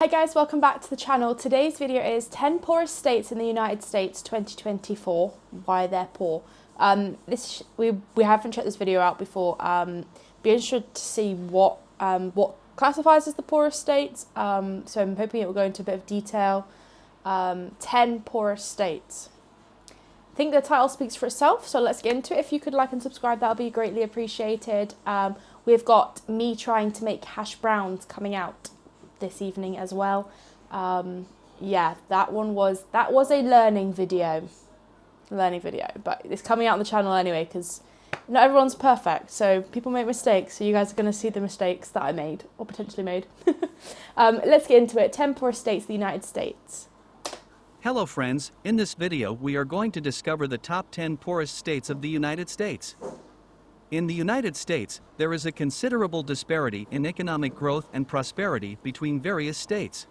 Hi guys, welcome back to the channel. Today's video is 10 poorest states in the United States 2024, why they're poor. We haven't checked this video out before. Be interested to see what classifies as the poorest states. So I'm hoping it will go into a bit of detail. 10 poorest states. I think the title speaks for itself, so let's get into it. If you could like and subscribe, that would be greatly appreciated. We've got me trying to make hash browns coming out this evening as well. Yeah, that was a learning video, but it's coming out on the channel anyway because not everyone's perfect, so people make mistakes, so you guys are going to see the mistakes that I made or potentially made. Let's get into it. 10 poorest states of the United States. Hello friends, in this video we are going to discover the top 10 poorest states of the United States. In the United States, there is a considerable disparity in economic growth and prosperity between various states.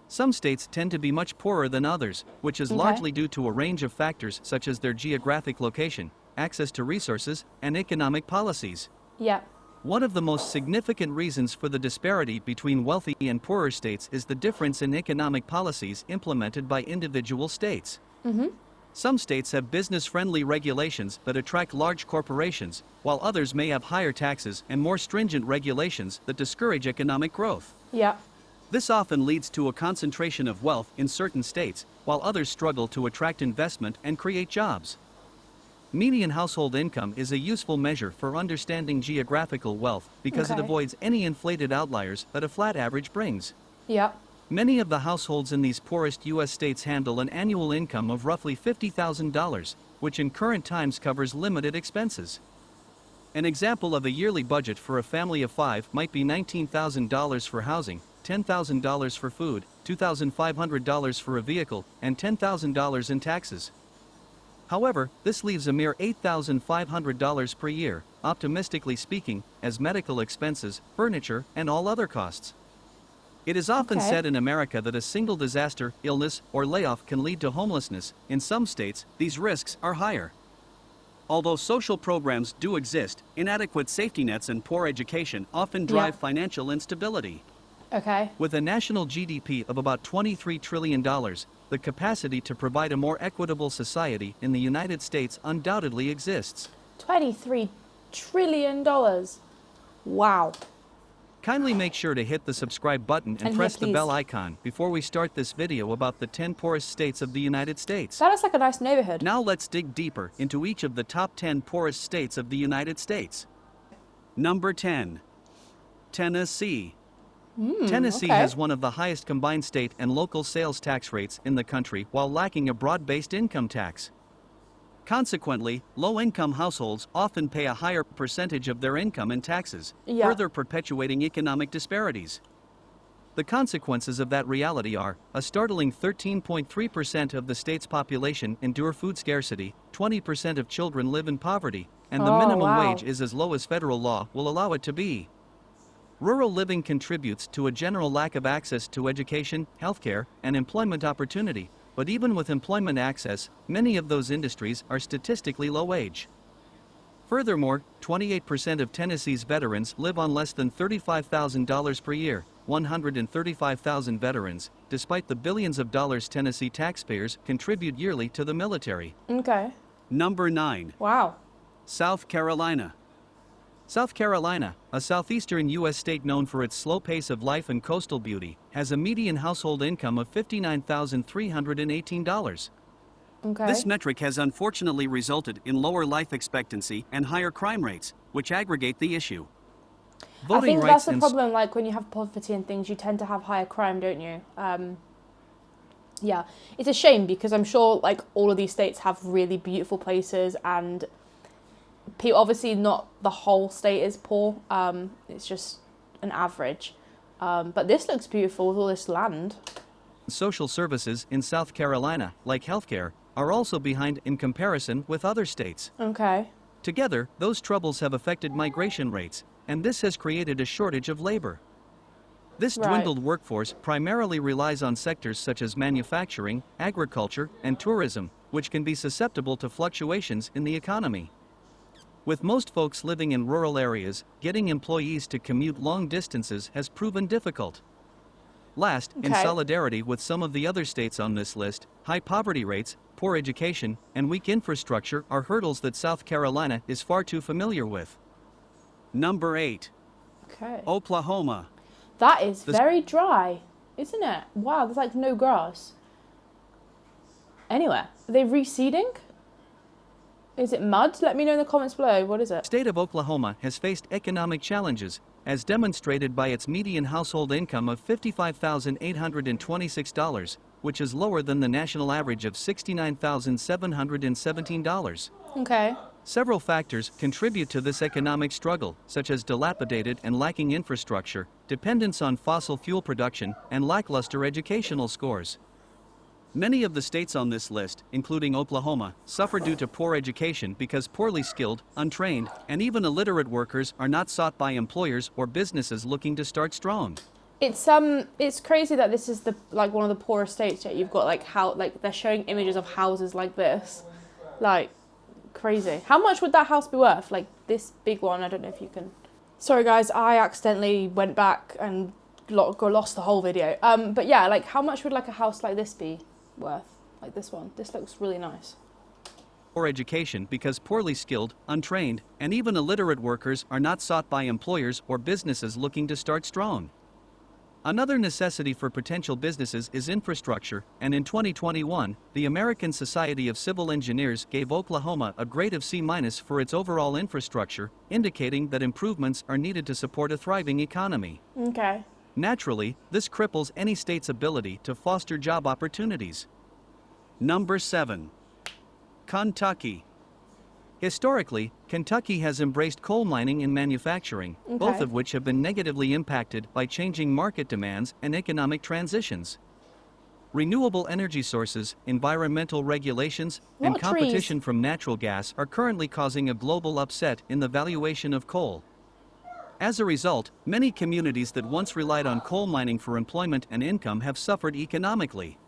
Some states tend to be much poorer than others, which is largely due to a range of factors such as their geographic location, access to resources, and economic policies. Yeah. One of the most significant reasons for the disparity between wealthy and poorer states is the difference in economic policies implemented by individual states. Some states have business-friendly regulations that attract large corporations, while others may have higher taxes and more stringent regulations that discourage economic growth. Yeah. This often leads to a concentration of wealth in certain states, while others struggle to attract investment and create jobs. Median household income is a useful measure for understanding geographical wealth because it avoids any inflated outliers that a flat average brings. Yeah. Many of the households in these poorest U.S. states handle an annual income of roughly $50,000, which in current times covers limited expenses. An example of a yearly budget for a family of 5 might be $19,000 for housing, $10,000 for food, $2,500 for a vehicle, and $10,000 in taxes. However, this leaves a mere $8,500 per year, optimistically speaking, as medical expenses, furniture, and all other costs. It is often said in America that a single disaster, illness, or layoff can lead to homelessness. In some states, these risks are higher. Although social programs do exist, inadequate safety nets and poor education often drive financial instability. With a national GDP of about $23 trillion, the capacity to provide a more equitable society in the United States undoubtedly exists. $23 trillion. Wow. Kindly make sure to hit the subscribe button and press the bell icon before we start this video about the 10 poorest states of the United States. That looks like a nice neighborhood. Now let's dig deeper into each of the top 10 poorest states of the United States. Number 10. Tennessee. Tennessee has one of the highest combined state and local sales tax rates in the country while lacking a broad-based income tax. Consequently, low-income households often pay a higher percentage of their income in taxes, further perpetuating economic disparities. The consequences of that reality are, a startling 13.3% of the state's population endure food scarcity, 20% of children live in poverty, and the minimum wage is as low as federal law will allow it to be. Rural living contributes to a general lack of access to education, healthcare, and employment opportunity. But even with employment access, many of those industries are statistically low wage. Furthermore, 28% of Tennessee's veterans live on less than $35,000 per year, 135,000 veterans, despite the billions of dollars Tennessee taxpayers contribute yearly to the military. Number 9. Wow. South Carolina. South Carolina, a southeastern U.S. state known for its slow pace of life and coastal beauty, has a median household income of $59,318. This metric has unfortunately resulted in lower life expectancy and higher crime rates, which aggravate the issue. I think that's the problem, like when you have poverty and things, you tend to have higher crime, don't you? Yeah, it's a shame because I'm sure like all of these states have really beautiful places and obviously not the whole state is poor, it's just an average. But this looks beautiful with all this land. Social services in South Carolina, like healthcare, are also behind in comparison with other states. Together, those troubles have affected migration rates, and this has created a shortage of labor. This dwindled workforce primarily relies on sectors such as manufacturing, agriculture, and tourism, which can be susceptible to fluctuations in the economy. With most folks living in rural areas, getting employees to commute long distances has proven difficult. Last, in Okay. solidarity with some of the other states on this list, high poverty rates, poor education, and weak infrastructure are hurdles that South Carolina is far too familiar with. Number 8. Okay. Oklahoma. That is very dry, isn't it? Wow, there's like no grass. Anywhere. Are they reseeding? Is it mud? Let me know in the comments below. What is it? The state of Oklahoma has faced economic challenges, as demonstrated by its median household income of $55,826, which is lower than the national average of $69,717. Okay. Several factors contribute to this economic struggle, such as dilapidated and lacking infrastructure, dependence on fossil fuel production, and lackluster educational scores. Many of the states on this list, including Oklahoma, suffer due to poor education because poorly skilled, untrained, and even illiterate workers are not sought by employers or businesses looking to start strong. It's crazy that this is one of the poorest states, yet you've got they're showing images of houses like this. Like, crazy. How much would that house be worth? Like this big one, I don't know if you can. Sorry guys, I accidentally went back and lost the whole video. But yeah, like how much would like a house like this be worth? Like this one. This looks really nice. Poor education because poorly skilled, untrained, and even illiterate workers are not sought by employers or businesses looking to start strong. Another necessity for potential businesses is infrastructure, and in 2021, the American Society of Civil Engineers gave Oklahoma a grade of C- for its overall infrastructure, indicating that improvements are needed to support a thriving economy. Okay. Naturally, this cripples any state's ability to foster job opportunities. Number 7. Kentucky. Historically, Kentucky has embraced coal mining and manufacturing, both of which have been negatively impacted by changing market demands and economic transitions. Renewable energy sources, environmental regulations, and competition from natural gas are currently causing a global upset in the valuation of coal. As a result, many communities that once relied on coal mining for employment and income have suffered economically.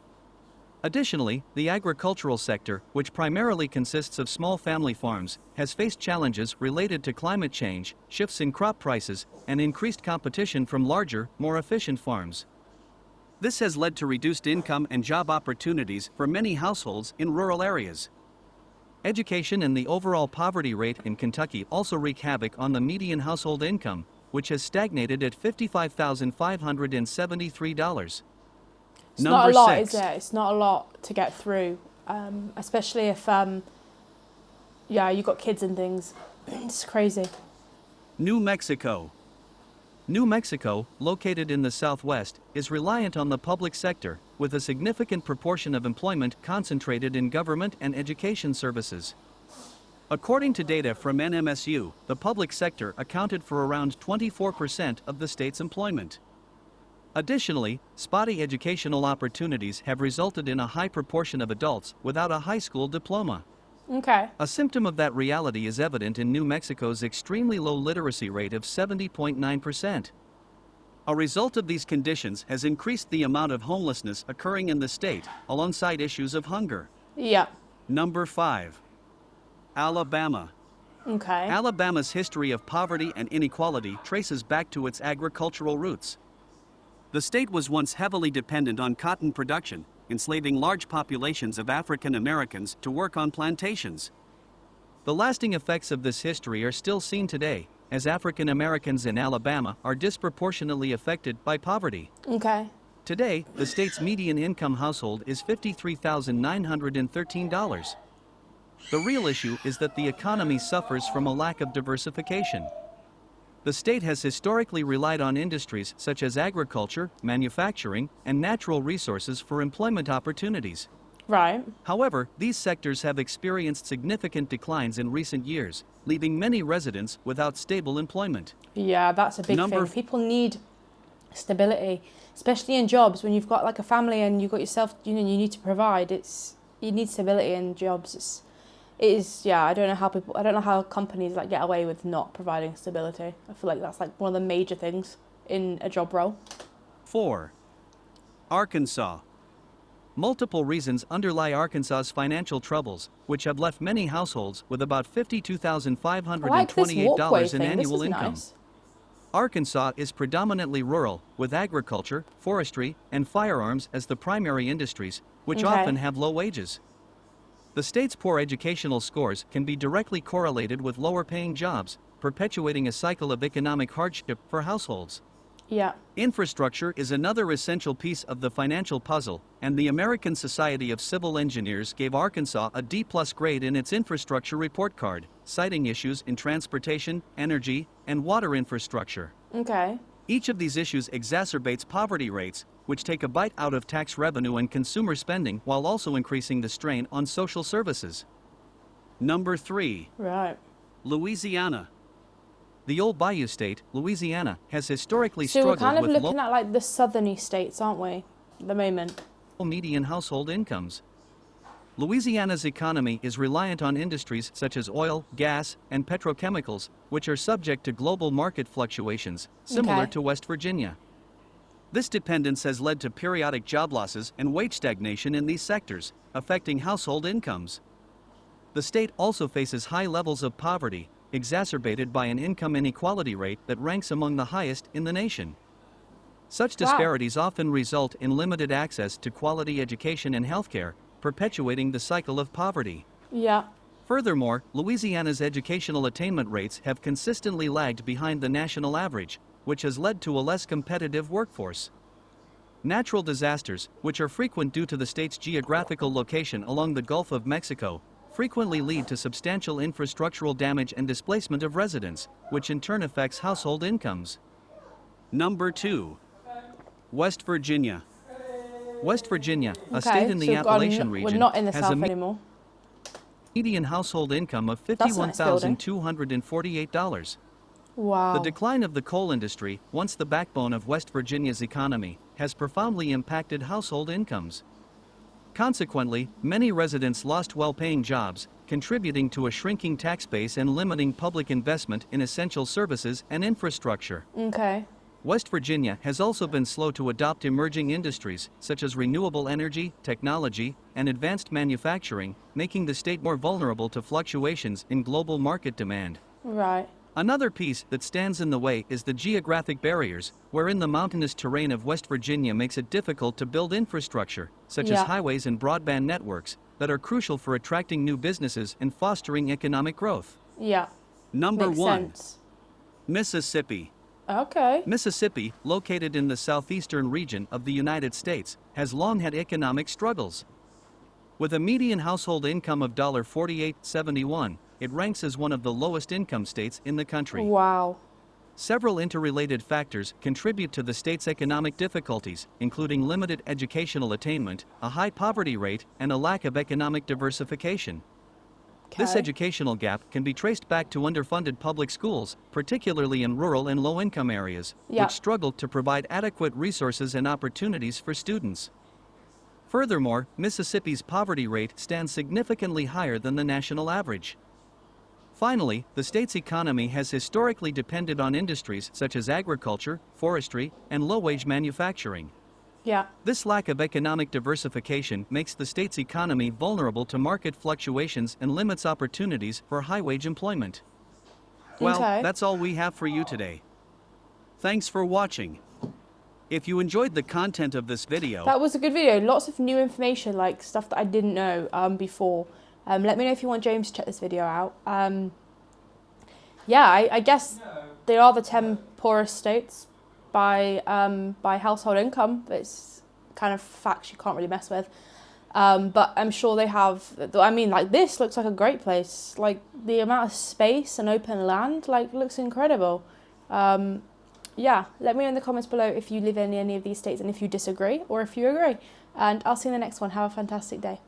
Additionally, the agricultural sector, which primarily consists of small family farms, has faced challenges related to climate change, shifts in crop prices, and increased competition from larger, more efficient farms. This has led to reduced income and job opportunities for many households in rural areas. Education and the overall poverty rate in Kentucky also wreak havoc on the median household income, which has stagnated at $55,573. It's not a lot, is it? It's not a lot to get through, especially if, you've got kids and things. It's crazy. New Mexico. New Mexico, located in the southwest, is reliant on the public sector, with a significant proportion of employment concentrated in government and education services. According to data from NMSU, the public sector accounted for around 24% of the state's employment. Additionally, spotty educational opportunities have resulted in a high proportion of adults without a high school diploma. Okay. A symptom of that reality is evident in New Mexico's extremely low literacy rate of 70.9%. A result of these conditions has increased the amount of homelessness occurring in the state, alongside issues of hunger. Yeah. Number 5. Alabama. Okay. Alabama's history of poverty and inequality traces back to its agricultural roots. The state was once heavily dependent on cotton production, enslaving large populations of African Americans to work on plantations. The lasting effects of this history are still seen today, as African Americans in Alabama are disproportionately affected by poverty. Okay. Today, the state's median income household is $53,913. The real issue is that the economy suffers from a lack of diversification. The state has historically relied on industries such as agriculture, manufacturing, and natural resources for employment opportunities. Right. However, these sectors have experienced significant declines in recent years, leaving many residents without stable employment. Yeah, that's a big thing. People need stability, especially in jobs. When you've got like a family and you've got yourself, you need to provide. You need stability in jobs. I don't know how companies like get away with not providing stability. I feel like that's like one of the major things in a job role. 4. Arkansas. Multiple reasons underlie Arkansas's financial troubles, which have left many households with about $52,528 in annual income. Nice. Arkansas is predominantly rural, with agriculture, forestry, and firearms as the primary industries, which often have low wages. The state's poor educational scores can be directly correlated with lower-paying jobs, perpetuating a cycle of economic hardship for households. Yeah. Infrastructure is another essential piece of the financial puzzle, and the American Society of Civil Engineers gave Arkansas a D+ grade in its infrastructure report card, citing issues in transportation, energy, and water infrastructure. Okay. Each of these issues exacerbates poverty rates, which take a bite out of tax revenue and consumer spending while also increasing the strain on social services. Number 3. Right. Louisiana. The old Bayou State, Louisiana, has historically So struggled we're kind of with looking at like the southerny states, aren't we, at the moment? low median household incomes. Louisiana's economy is reliant on industries such as oil, gas, and petrochemicals, which are subject to global market fluctuations, similar to West Virginia. This dependence has led to periodic job losses and wage stagnation in these sectors, affecting household incomes. The state also faces high levels of poverty, exacerbated by an income inequality rate that ranks among the highest in the nation. Such disparities often result in limited access to quality education and healthcare, perpetuating the cycle of poverty. Yeah. Furthermore, Louisiana's educational attainment rates have consistently lagged behind the national average, which has led to a less competitive workforce. Natural disasters, which are frequent due to the state's geographical location along the Gulf of Mexico, frequently lead to substantial infrastructural damage and displacement of residents, which in turn affects household incomes. Number 2. West Virginia. West Virginia, a state in the Appalachian region, we're not in the has south a anymore. median household income of That's a nice building. $51,248. Wow. The decline of the coal industry, once the backbone of West Virginia's economy, has profoundly impacted household incomes. Consequently, many residents lost well-paying jobs, contributing to a shrinking tax base and limiting public investment in essential services and infrastructure. Okay. West Virginia has also been slow to adopt emerging industries, such as renewable energy, technology, and advanced manufacturing, making the state more vulnerable to fluctuations in global market demand. Right. Another piece that stands in the way is the geographic barriers, wherein the mountainous terrain of West Virginia makes it difficult to build infrastructure, such as highways and broadband networks, that are crucial for attracting new businesses and fostering economic growth. Yeah. Number Makes 1. sense. Mississippi. Okay. Mississippi, located in the southeastern region of the United States, has long had economic struggles. With a median household income of $48.71, it ranks as one of the lowest income states in the country. Wow. Several interrelated factors contribute to the state's economic difficulties, including limited educational attainment, a high poverty rate, and a lack of economic diversification. This educational gap can be traced back to underfunded public schools, particularly in rural and low-income areas, which struggle to provide adequate resources and opportunities for students. Furthermore, Mississippi's poverty rate stands significantly higher than the national average. Finally, the state's economy has historically depended on industries such as agriculture, forestry, and low-wage manufacturing. Yeah. This lack of economic diversification makes the state's economy vulnerable to market fluctuations and limits opportunities for high-wage employment. Well, that's all we have for you today. Thanks for watching. If you enjoyed the content of this video... That was a good video. Lots of new information, like stuff that I didn't know before. Let me know if you want James to check this video out. Yeah, I guess they are the 10 poorest states by household income. It's kind of facts you can't really mess with. But I'm sure they have, I mean, like this looks like a great place. Like the amount of space and open land, like looks incredible. Yeah, let me know in the comments below if you live in any of these states and if you disagree or if you agree. And I'll see you in the next one. Have a fantastic day.